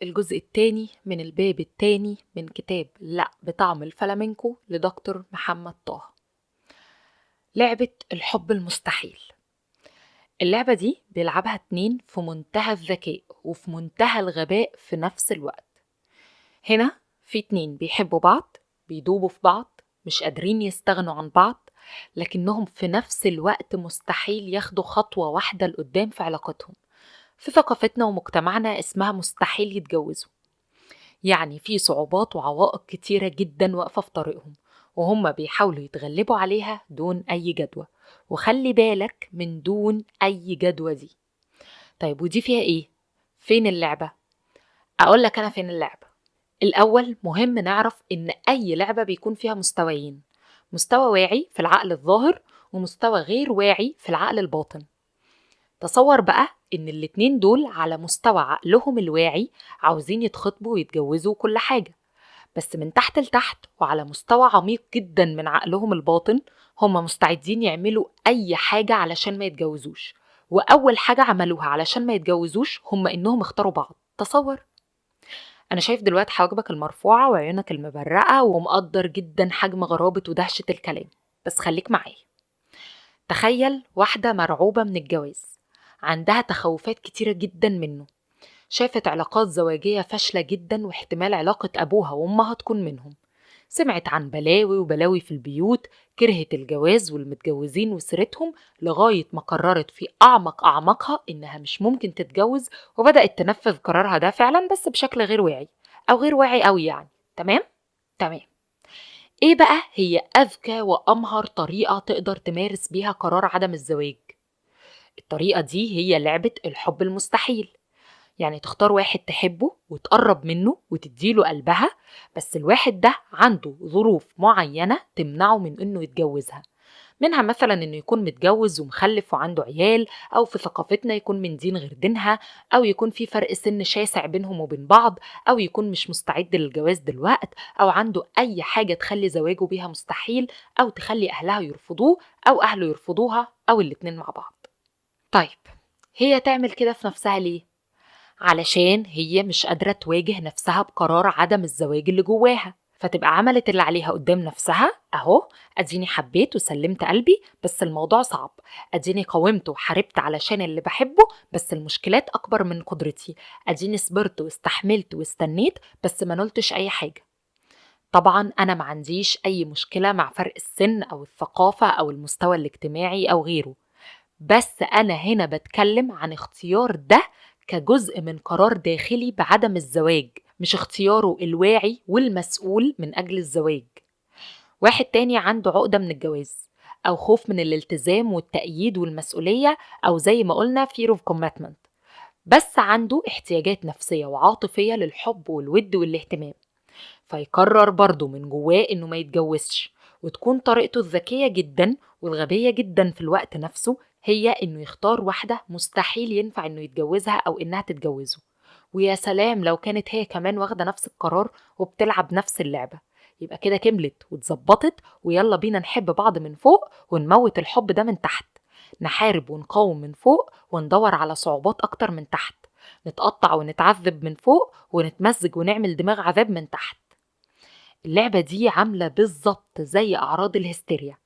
الجزء الثاني من الباب الثاني من كتاب لا بطعم الفلامنكو لدكتور محمد طه. لعبة الحب المستحيل. اللعبة دي بيلعبها 2 في منتهى الذكاء وفي منتهى الغباء في نفس الوقت. هنا في 2 بيحبوا بعض، بيدوبوا في بعض، مش قادرين يستغنوا عن بعض، لكنهم في نفس الوقت مستحيل ياخدوا خطوة واحدة لقدام في علاقتهم. في ثقافتنا ومجتمعنا اسمها مستحيل يتجوزوا، يعني في صعوبات وعوائق كتيرة جدا واقفة في طريقهم وهم بيحاولوا يتغلبوا عليها دون أي جدوى. وخلي بالك من دون أي جدوى دي. طيب ودي فيها إيه؟ فين اللعبة؟ أقول لك أنا فين اللعبة. الأول مهم نعرف إن أي لعبة بيكون فيها مستويين، مستوى واعي في العقل الظاهر ومستوى غير واعي في العقل الباطن. تصور بقى إن الاتنين دول على مستوى عقلهم الواعي عاوزين يتخطبوا ويتجوزوا كل حاجة، بس من تحت لتحت وعلى مستوى عميق جدا من عقلهم الباطن هم مستعدين يعملوا أي حاجة علشان ما يتجوزوش. وأول حاجة عملوها علشان ما يتجوزوش هم إنهم اختاروا بعض. تصور. أنا شايف دلوقتي حواجبك المرفوعة وعيونك المبرقة ومقدر جدا حجم غرابة ودهشة الكلام، بس خليك معايا. تخيل واحدة مرعوبة من الجواز، عندها تخوفات كتيرة جدا منه، شافت علاقات زواجية فاشلة جدا واحتمال علاقة أبوها وأمها تكون منهم، سمعت عن بلاوي وبلاوي في البيوت، كرهت الجواز والمتجوزين وسيرتهم لغاية ما قررت في أعمق أعمقها إنها مش ممكن تتجوز، وبدأت تنفذ قرارها ده فعلا بس بشكل غير واعي أو غير واعي أوي يعني. تمام؟ تمام. إيه بقى هي أذكى وأمهر طريقة تقدر تمارس بيها قرار عدم الزواج؟ الطريقة دي هي لعبة الحب المستحيل. يعني تختار واحد تحبه وتقرب منه وتديله قلبها، بس الواحد ده عنده ظروف معينة تمنعه من انه يتجوزها، منها مثلا انه يكون متجوز ومخلف وعنده عيال، او في ثقافتنا يكون من دين غير دينها، او يكون في فرق سن شاسع بينهم وبين بعض، او يكون مش مستعد للجواز دلوقت، او عنده اي حاجة تخلي زواجه بيها مستحيل، او تخلي اهلها يرفضوه او اهله يرفضوها، او الاتنين مع بعض. طيب هي تعمل كده في نفسها ليه؟ علشان هي مش قادرة تواجه نفسها بقرار عدم الزواج اللي جواها، فتبقى عملت اللي عليها قدام نفسها. اهو اديني حبيت وسلمت قلبي بس الموضوع صعب، اديني قاومت وحاربت علشان اللي بحبه بس المشكلات اكبر من قدرتي، اديني صبرت واستحملت واستنيت بس ما نلتش اي حاجة. طبعا انا ما عنديش اي مشكلة مع فرق السن او الثقافة او المستوى الاجتماعي او غيره، بس أنا هنا بتكلم عن اختيار ده كجزء من قرار داخلي بعدم الزواج، مش اختياره الواعي والمسؤول من أجل الزواج. واحد تاني عنده عقدة من الجواز أو خوف من الالتزام والتأييد والمسؤولية، أو زي ما قلنا fear of commitment، بس عنده احتياجات نفسية وعاطفية للحب والود والاهتمام، فيقرر برضه من جواه إنه ما يتجوزش. وتكون طريقته الذكية جدا والغبية جدا في الوقت نفسه هي إنه يختار واحدة مستحيل ينفع إنه يتجوزها أو إنها تتجوزه. ويا سلام لو كانت هي كمان واخدة نفس القرار وبتلعب نفس اللعبة، يبقى كده كملت واتظبطت، ويلا بينا نحب بعض من فوق ونموت الحب ده من تحت، نحارب ونقاوم من فوق وندور على صعوبات أكتر من تحت، نتقطع ونتعذب من فوق ونتمزج ونعمل دماغ عذاب من تحت. اللعبة دي عاملة بالظبط زي أعراض الهستيريا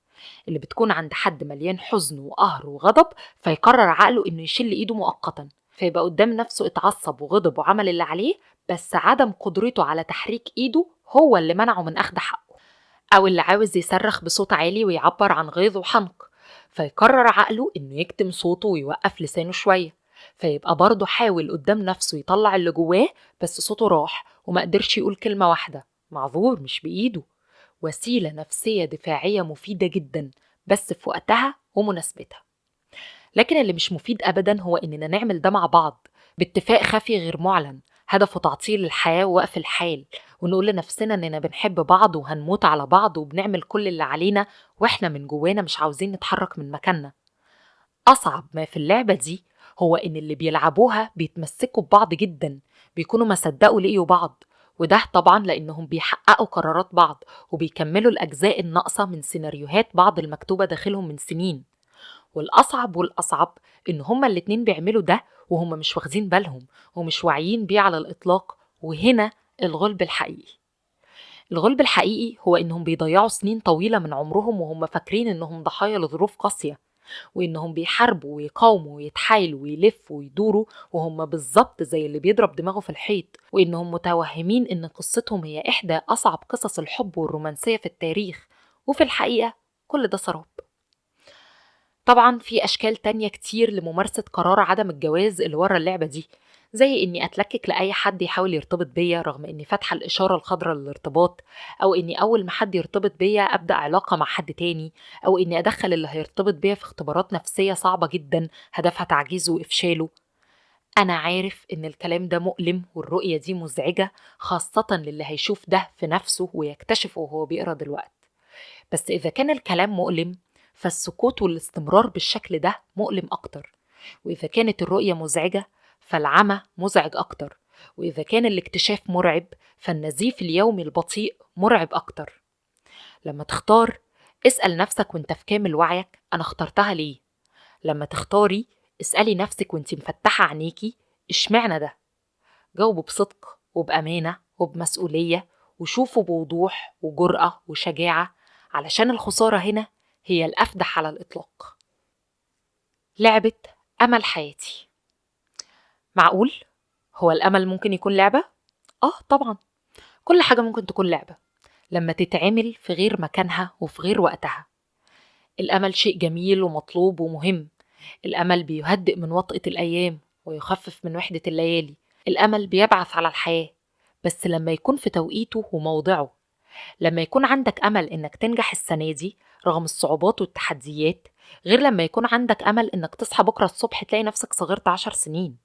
اللي بتكون عند حد مليان حزن وقهر وغضب، فيقرر عقله إنه يشيل إيده مؤقتا، فيبقى قدام نفسه اتعصب وغضب وعمل اللي عليه، بس عدم قدرته على تحريك إيده هو اللي منعه من أخذ حقه. أو اللي عاوز يصرخ بصوت عالي ويعبر عن غيظ وحنق، فيقرر عقله إنه يكتم صوته ويوقف لسانه شوية، فيبقى برضه حاول قدام نفسه يطلع اللي جواه بس صوته راح وما قدرش يقول كلمة واحدة. معذور، مش بإيده. وسيلة نفسية دفاعية مفيدة جدا بس في وقتها ومناسبتها. لكن اللي مش مفيد أبدا هو إننا نعمل ده مع بعض باتفاق خفي غير معلن هدفه تعطيل الحياة ووقف الحال، ونقول لنفسنا إننا بنحب بعض وهنموت على بعض وبنعمل كل اللي علينا وإحنا من جوانا مش عاوزين نتحرك من مكاننا. أصعب ما في اللعبة دي هو إن اللي بيلعبوها بيتمسكوا ببعض جدا، بيكونوا ما صدقوا لقيوا بعض، وده طبعا لأنهم بيحققوا قرارات بعض وبيكملوا الأجزاء الناقصة من سيناريوهات بعض المكتوبة داخلهم من سنين. والأصعب إن هما الاتنين بيعملوا ده وهم مش واخدين بالهم ومش واعيين بيه على الإطلاق، وهنا الغلب الحقيقي. الغلب الحقيقي هو إنهم بيضيعوا سنين طويلة من عمرهم وهم فاكرين إنهم ضحايا لظروف قاسية، وإنهم بيحاربوا ويقاوموا ويتحايلوا ويلفوا ويدوروا وهم بالظبط زي اللي بيضرب دماغه في الحيط، وإنهم متوهمين إن قصتهم هي إحدى أصعب قصص الحب والرومانسية في التاريخ، وفي الحقيقة كل ده سراب. طبعا في أشكال تانية كتير لممارسة قرار عدم الجواز اللي ورا اللعبة دي، زي إني أتلكك لأي حد يحاول يرتبط بيا رغم إني فاتحة الإشارة الخضراء للارتباط، أو إني أول ما حد يرتبط بيا أبدأ علاقة مع حد تاني، أو إني أدخل اللي هيرتبط بيا في اختبارات نفسية صعبة جدا هدفها تعجيزه وإفشاله. أنا عارف إن الكلام ده مؤلم والرؤية دي مزعجة، خاصة للي هيشوف ده في نفسه ويكتشفه وهو بيقرأ دلوقتي. بس إذا كان الكلام مؤلم، فالسكوت والاستمرار بالشكل ده مؤلم أكتر، وإذا كانت الرؤية مزعجة فالعمى مزعج أكتر، وإذا كان الاكتشاف مرعب فالنزيف اليومي البطيء مرعب أكتر. لما تختار، اسأل نفسك وانت في كامل وعيك أنا اخترتها ليه؟ لما تختاري، اسألي نفسك وانت مفتحة عينيكي اشمعنى ده؟ جاوبوا بصدق وبأمانة وبمسؤولية، وشوفوا بوضوح وجرأة وشجاعة، علشان الخسارة هنا هي الأفدح على الإطلاق. لعبة أمل حياتي. معقول؟ هو الأمل ممكن يكون لعبة؟ طبعا، كل حاجة ممكن تكون لعبة لما تتعمل في غير مكانها وفي غير وقتها. الأمل شيء جميل ومطلوب ومهم. الأمل بيهدئ من وطأة الأيام ويخفف من وحدة الليالي. الأمل بيبعث على الحياة، بس لما يكون في توقيته وموضعه. لما يكون عندك أمل إنك تنجح السنة دي رغم الصعوبات والتحديات، غير لما يكون عندك أمل إنك تصحى بكرة الصبح تلاقي نفسك صغرت 10 سنين.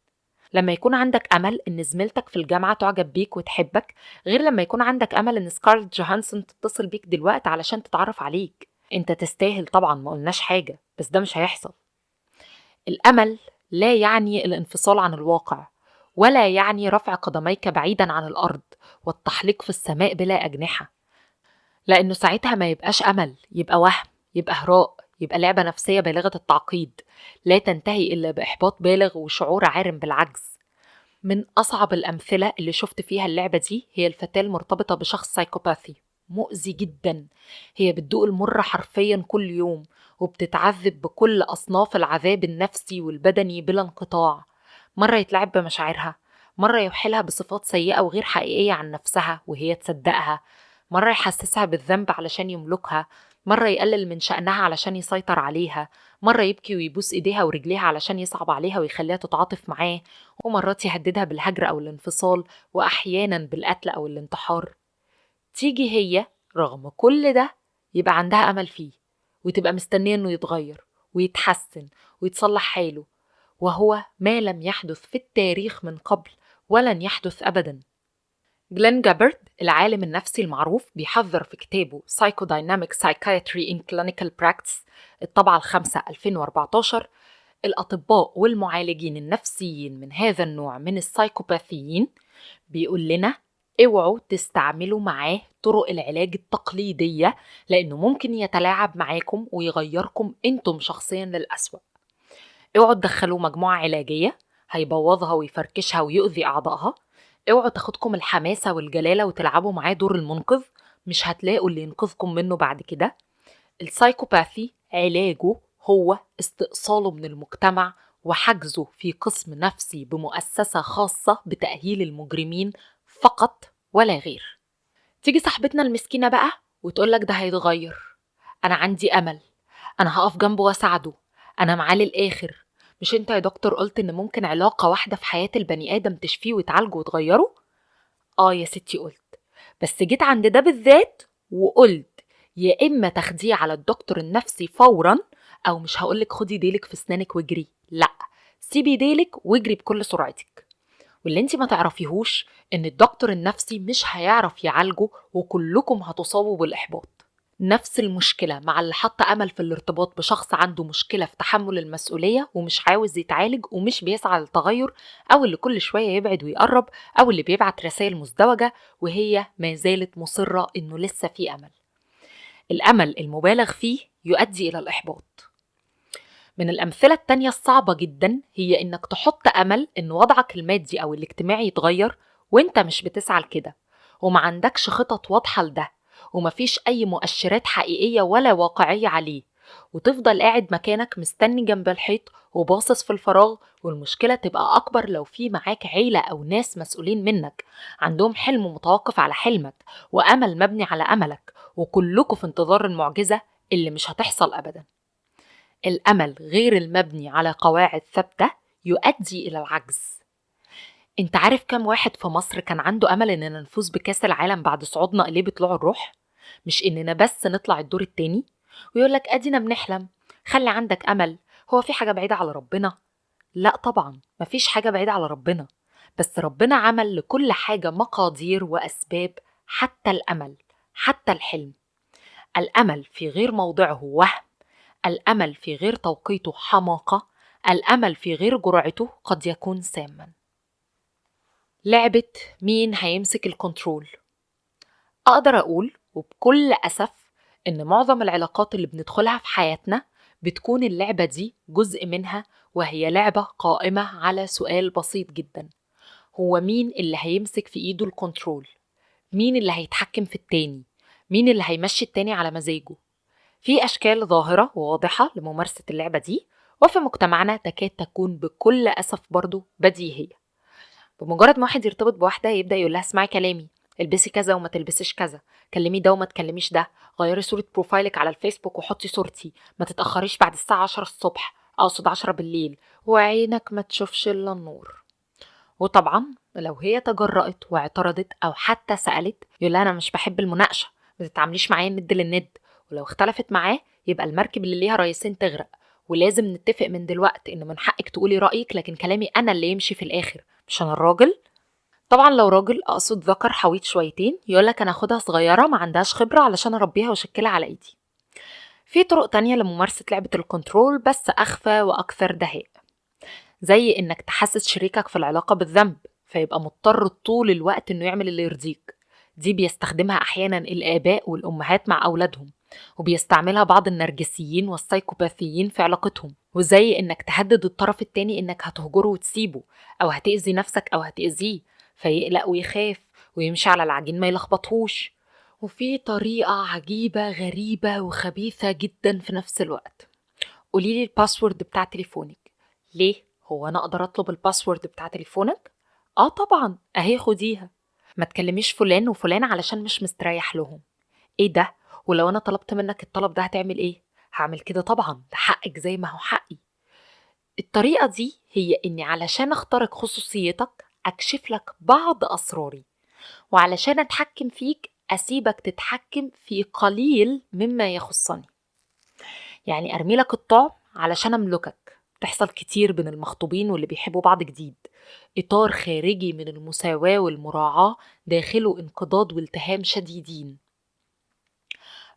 لما يكون عندك أمل إن زميلتك في الجامعة تعجب بيك وتحبك، غير لما يكون عندك أمل إن سكارلت جوهانسون تتصل بيك دلوقتي علشان تتعرف عليك. انت تستاهل طبعا، ما قلناش حاجة، بس ده مش هيحصل. الأمل لا يعني الانفصال عن الواقع، ولا يعني رفع قدميك بعيدا عن الأرض والتحليق في السماء بلا أجنحة، لأنه ساعتها ما يبقاش أمل، يبقى وهم، يبقى هراء، يبقى لعبة نفسية بالغة التعقيد لا تنتهي إلا بإحباط بالغ وشعور عارم بالعجز. من أصعب الأمثلة اللي شفت فيها اللعبة دي هي الفتاة المرتبطة بشخص سايكوباثي مؤذي جدا. هي بتدوق المر حرفيا كل يوم، وبتتعذب بكل أصناف العذاب النفسي والبدني بلا انقطاع. مرة يتلعب بمشاعرها، مرة يوحلها بصفات سيئة وغير حقيقية عن نفسها وهي تصدقها، مرة يحسسها بالذنب علشان يملكها، مرة يقلل من شأنها علشان يسيطر عليها، مرة يبكي ويبوس إيديها ورجليها علشان يصعب عليها ويخليها تتعاطف معاه، ومرات يهددها بالهجر أو الانفصال، وأحيانا بالقتل أو الانتحار. تيجي هي رغم كل ده يبقى عندها أمل فيه، وتبقى مستنية إنه يتغير ويتحسن ويتصلح حاله، وهو ما لم يحدث في التاريخ من قبل ولن يحدث أبدا. جلين جابرد العالم النفسي المعروف بيحذر في كتابه Psychodynamic Psychiatry in Clinical Practice الطبعة 5 2014 الأطباء والمعالجين النفسيين من هذا النوع من السايكوباثيين. بيقول لنا اوعوا تستعملوا معاه طرق العلاج التقليدية، لأنه ممكن يتلاعب معاكم ويغيركم انتم شخصيا للأسوأ. اوعوا تدخلوا مجموعة علاجية هيبوظها ويفركشها ويؤذي أعضائها. اوعوا تاخدكم الحماسة والجلالة وتلعبوا معاه دور المنقذ، مش هتلاقوا اللي ينقذكم منه بعد كده. السايكوباثي علاجه هو استئصاله من المجتمع وحجزه في قسم نفسي بمؤسسة خاصة بتأهيل المجرمين فقط ولا غير. تيجي صاحبتنا المسكينة بقى وتقولك ده هيتغير، أنا عندي أمل، أنا هقف جنبه واساعده، أنا معاه للآخر. مش انت يا دكتور قلت إن ممكن علاقة واحدة في حياة البني آدم تشفيه وتعالجه وتغيره؟ يا ستي قلت، بس جيت عند ده بالذات وقلت يا إما تاخديه على الدكتور النفسي فوراً، أو مش هقولك خدي ديلك في سنانك واجري، لأ، سيبي ديلك واجري بكل سرعتك. واللي انتي ما تعرفيهوش إن الدكتور النفسي مش هيعرف يعالجه وكلكم هتصابوا بالإحباط. نفس المشكلة مع اللي حط أمل في الارتباط بشخص عنده مشكلة في تحمل المسؤولية ومش عاوز يتعالج ومش بيسعى للتغير، أو اللي كل شوية يبعد ويقرب، أو اللي بيبعت رسائل مزدوجة وهي ما زالت مصرة إنه لسه في أمل. الأمل المبالغ فيه يؤدي إلى الإحباط. من الأمثلة التانية الصعبة جدا هي إنك تحط أمل إن وضعك المادي أو الاجتماعي يتغير وانت مش بتسعى لكده وما عندكش خطط واضحة لده ومفيش أي مؤشرات حقيقية ولا واقعية عليه، وتفضل قاعد مكانك مستني جنب الحيط وباصص في الفراغ، والمشكلة تبقى أكبر لو في معاك عيلة أو ناس مسؤولين منك عندهم حلم متوقف على حلمك وأمل مبني على أملك، وكلكم في انتظار المعجزة اللي مش هتحصل أبدا. الأمل غير المبني على قواعد ثابتة يؤدي إلى العجز. انت عارف كم واحد في مصر كان عنده أمل إننا نفوز بكأس العالم بعد صعودنا إليه بطلوع الروح؟ مش إننا بس نطلع الدور التاني؟ ويقولك أدينا بنحلم، خلي عندك أمل، هو في حاجة بعيدة على ربنا؟ لا طبعا، مفيش حاجة بعيدة على ربنا، بس ربنا عمل لكل حاجة مقادير وأسباب، حتى الأمل، حتى الحلم. الأمل في غير موضعه وهم، الأمل في غير توقيته حماقة، الأمل في غير جرعته قد يكون ساما. لعبة مين هيمسك الكنترول؟ أقدر أقول وبكل أسف إن معظم العلاقات اللي بندخلها في حياتنا بتكون اللعبة دي جزء منها، وهي لعبة قائمة على سؤال بسيط جدا: هو مين اللي هيمسك في إيده الكنترول؟ مين اللي هيتحكم في التاني؟ مين اللي هيمشي التاني على مزاجه؟ في أشكال ظاهرة وواضحة لممارسة اللعبة دي، وفي مجتمعنا تكاد تكون بكل أسف برضو بديهية. بمجرد ما واحد يرتبط بواحدة يبدأ يقول لها اسمعي كلامي، البسي كذا وما تلبسيش كذا، كلمي ده وما تكلميش ده، غيري صورة بروفايلك على الفيسبوك وحطي صورتي، ما تتأخريش بعد الساعة 10 الصبح، أقصد 10 بالليل، وعينك ما تشوفش إلا النور. وطبعا لو هي تجرأت واعترضت أو حتى سألت يقول لها أنا مش بحب المناقشة، ما تتعامليش معايا الند للند، ولو اختلفت معاه يبقى المركب اللي ليها رئيسين تغرق، ولازم نتفق من دلوقت إن من حقك تقولي رأيك لكن كلامي أنا اللي يمشي في الآخر، مش أنا الراجل. طبعا لو راجل، أقصد ذكر حويط شويتين، يقولك أنا أخدها صغيرة ما عندهاش خبرة علشان أربيها وأشكلها على إيدي. في طرق تانية لممارسة لعبة الكنترول بس أخفى وأكثر دهاء، زي إنك تحسس شريكك في العلاقة بالذنب فيبقى مضطر طول الوقت إنه يعمل اللي يرضيك. دي بيستخدمها أحيانا الآباء والأمهات مع أولادهم، وبيستعملها بعض النرجسيين والسايكوباثيين في علاقتهم. وزي إنك تهدد الطرف التاني إنك هتهجره وتسيبه، أو هتأذي نفسك أو هتأذيه، فيقلق ويخاف ويمشي على العجين ما يلخبطهوش. وفي طريقة عجيبة غريبة وخبيثة جدا في نفس الوقت: قوليلي الباسورد بتاع تليفونك. ليه؟ هو أنا أقدر أطلب الباسورد بتاع تليفونك؟ طبعا، أهي خديها. ما تكلميش فلان وفلان علشان مش مستريح لهم. إيه ده؟ ولو أنا طلبت منك الطلب ده هتعمل إيه؟ هعمل كده طبعا، ده حقك زي ما هو حقي. الطريقة دي هي إني علشان أخترق خصوصيتك أكشف لك بعض أسراري، وعلشان أتحكم فيك أسيبك تتحكم في قليل مما يخصني. يعني أرمي لك الطعم علشان أملكك، تحصل كتير بين المخطوبين واللي بيحبوا بعض جديد، إطار خارجي من المساواة والمراعاة داخله انقضاض والتهام شديدين.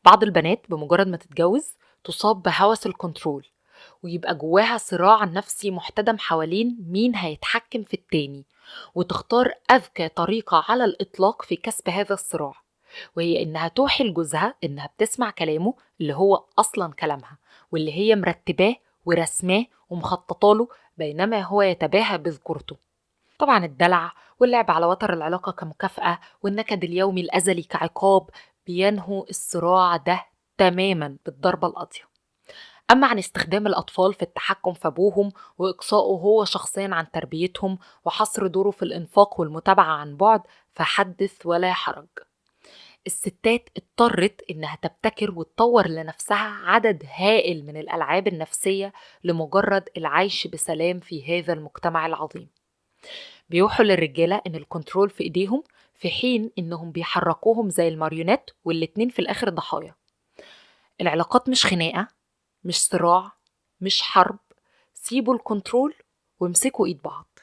بعض البنات بمجرد ما تتجوز تصاب بهوس الكنترول، ويبقى جواها صراع نفسي محتدم حوالين مين هيتحكم في التاني، وتختار أذكى طريقة على الإطلاق في كسب هذا الصراع، وهي إنها توحي لجوزها إنها بتسمع كلامه اللي هو أصلا كلامها، واللي هي مرتباه ورسماه ومخططاله، بينما هو يتباهى بذكورته. طبعا الدلع واللعب على وتر العلاقة كمكافأة والنكد اليومي الأزلي كعقاب بينهوا الصراع ده تماما بالضربة القاضية. أما عن استخدام الأطفال في التحكم في أبوهم وإقصائه هو شخصيا عن تربيتهم وحصر دوره في الإنفاق والمتابعة عن بعد، فحدث ولا حرج. الستات اضطرت إنها تبتكر وتطور لنفسها عدد هائل من الألعاب النفسية لمجرد العيش بسلام في هذا المجتمع العظيم. بيوحوا للرجالة إن الكنترول في إيديهم، في حين إنهم بيحركوهم زي الماريونات، والاتنين في الآخر ضحايا. العلاقات مش خناقة، مش صراع، مش حرب. سيبوا الكنترول وامسكوا إيد بعض.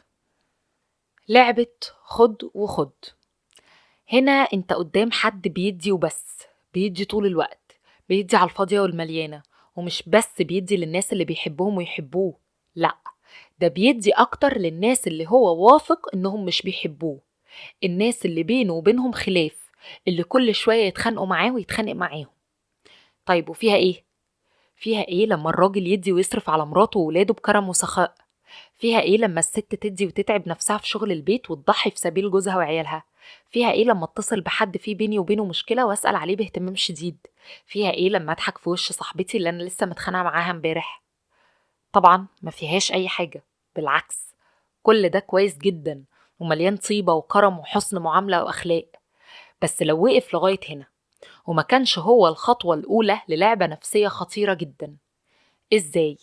لعبة خد وخد. هنا انت قدام حد بيدي وبس، بيدي طول الوقت، بيدي على الفاضية والمليانة، ومش بس بيدي للناس اللي بيحبوهم ويحبوه، لأ، ده بيدي أكتر للناس اللي هو واثق إنهم مش بيحبوه، الناس اللي بينه وبينهم خلاف، اللي كل شوية يتخانقوا معاه ويتخانق معاهم. طيب وفيها إيه؟ فيها إيه لما الراجل يدي ويصرف على مراته وولاده بكرم وسخاء؟ فيها ايه لما الست تدي وتتعب نفسها في شغل البيت وتضحي في سبيل جوزها وعيالها؟ فيها ايه لما اتصل بحد في بيني وبينه مشكلة واسأل عليه باهتمام شديد؟ فيها ايه لما اضحك في وش صاحبتي اللي انا لسه متخانقة معاها امبارح؟ طبعا ما فيهاش اي حاجة، بالعكس، كل ده كويس جدا ومليان طيبة وكرم وحسن معاملة واخلاق. بس لو وقف لغاية هنا وما كانش هو الخطوة الأولى للعبة نفسية خطيرة جدا. إزاي؟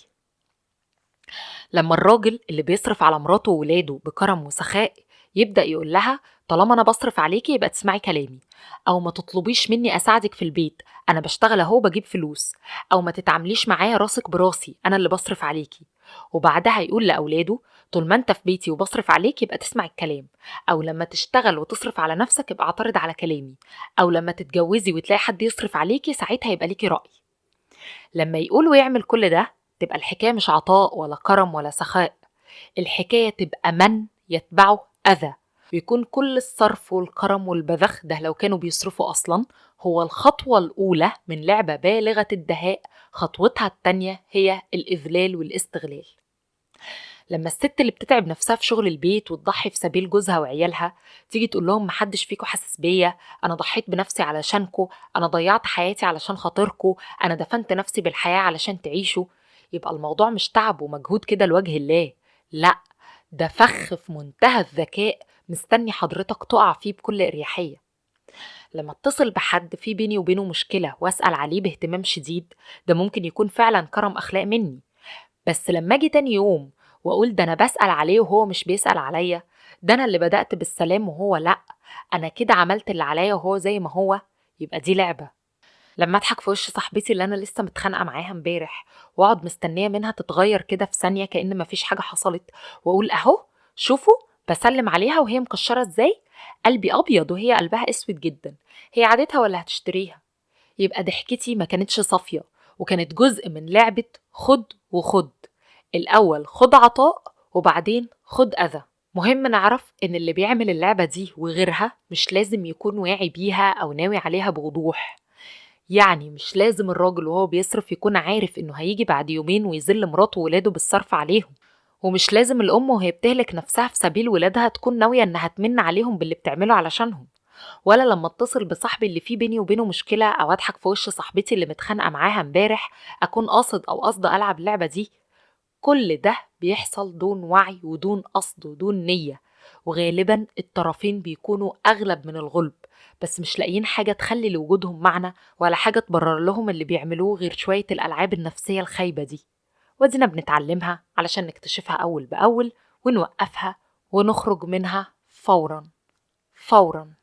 لما الراجل اللي بيصرف على مراته وولاده بكرم وسخاء يبدأ يقول لها طالما أنا بصرف عليكي يبقى تسمعي كلامي، أو ما تطلبيش مني أساعدك في البيت، أنا بشتغل أهو بجيب فلوس، أو ما تتعامليش معايا راسك براسي أنا اللي بصرف عليكي. وبعدها يقول لأولاده طول ما أنت في بيتي وبصرف عليك يبقى تسمع الكلام، أو لما تشتغل وتصرف على نفسك يبقى اعترض على كلامي، أو لما تتجوزي وتلاقي حد يصرف عليكي ساعتها يبقى ليكي رأي. لما يقول ويعمل كل ده تبقى الحكاية مش عطاء ولا كرم ولا سخاء، الحكاية تبقى من يتبعه أذى، ويكون كل الصرف والكرم والبذخ ده لو كانوا بيصرفوا أصلا هو الخطوة الأولى من لعبة بالغة الدهاء، خطوتها التانية هي الإذلال والاستغلال. لما الست اللي بتتعب نفسها في شغل البيت وتضحي في سبيل جوزها وعيالها تيجي تقول لهم محدش فيكو حاسس بيا، انا ضحيت بنفسي علشانكو، انا ضيعت حياتي علشان خاطركو، انا دفنت نفسي بالحياة علشان تعيشوا، يبقى الموضوع مش تعب ومجهود كده لوجه الله، لا، ده فخ في منتهى الذكاء مستني حضرتك تقع فيه بكل اريحية. لما اتصل بحد في بيني وبينه مشكلة واسأل عليه باهتمام شديد ده ممكن يكون فعلا كرم اخلاق مني، بس لما اجي تاني يوم واقول ده انا بسأل عليه وهو مش بيسأل عليا، ده انا اللي بدأت بالسلام وهو لا، انا كده عملت اللي عليا وهو زي ما هو، يبقى دي لعبة. لما اضحك في وش صاحبتي اللي انا لسه متخانقة معاها امبارح واقعد مستنية منها تتغير كده في ثانية كأن مفيش حاجة حصلت، واقول اهو شوفوا بسلم عليها وهي مكشرة ازاي، قلبي ابيض وهي قلبها اسود جدا، هي عادتها ولا هتشتريها، يبقى ضحكتي ما كانتش صافية وكانت جزء من لعبة خد وخد، الأول خد عطاء وبعدين خد أذى. مهم نعرف إن اللي بيعمل اللعبة دي وغيرها مش لازم يكون واعي بيها أو ناوي عليها بوضوح، يعني مش لازم الراجل وهو بيصرف يكون عارف إنه هيجي بعد يومين ويذل مراته وولاده بالصرف عليهم، ومش لازم الأم وهي بتهلك نفسها في سبيل ولادها تكون ناوية إنها تمن عليهم باللي بتعمله علشانهم، ولا لما اتصل بصاحبي اللي فيه بيني وبينه مشكلة أو أضحك في وش صاحبتي اللي متخانقة معاها امبارح أكون قاصد أو قصد ألعب اللعبة دي. كل ده بيحصل دون وعي ودون قصد ودون نية، وغالبا الطرفين بيكونوا أغلب من الغلب، بس مش لاقيين حاجة تخلي لوجودهم معنى ولا حاجة تبرر لهم اللي بيعملوه غير شوية الألعاب النفسية الخايبة دي، ودينا بنتعلمها علشان نكتشفها أول بأول ونوقفها ونخرج منها فورا فورا.